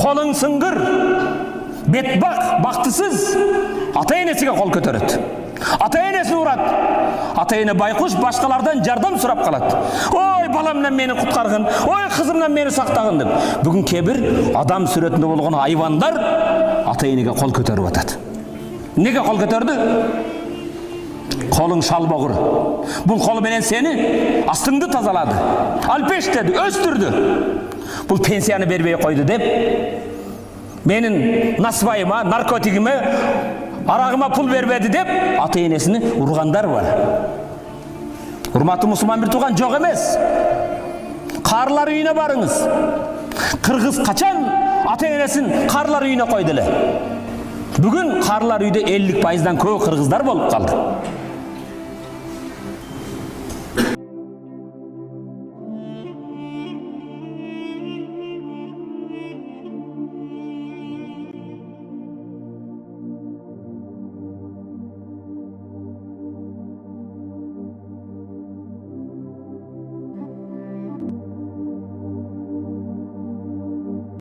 Қолың сыңғыр, бетбақ, бақтысыз, ата-енесіге қол көтереді. Ата-енесін ұрады. Ата-ене байқұш башқалардан жардам сұрап қалады. Ой, баламнан мені құтқарғын, ой, қызымнан мені сақтағын деп. Бүгін кейбір адам сүретінде болған айвандар ата-енеге қол көтеріп атады. Неге қол көтерді? Қолың шалбағыр. Бұл қолыменен сені астыңды тазалады, алпештеді, өстірді. Бұл пенсияны бербей қойды деп, менің насыбайыма, наркотигіме, арағыма пұл бербеді деп, ата-енесіні ұрғандар бар. Урматты мұсылман бір туған жоқ емес. Қарылар үйіне барыңыз. Қырғыз қачан ата-енесін қарылар үйіне қойдылы? Бүгін қарылар үйде 50% көп қырғыздар болып қалды.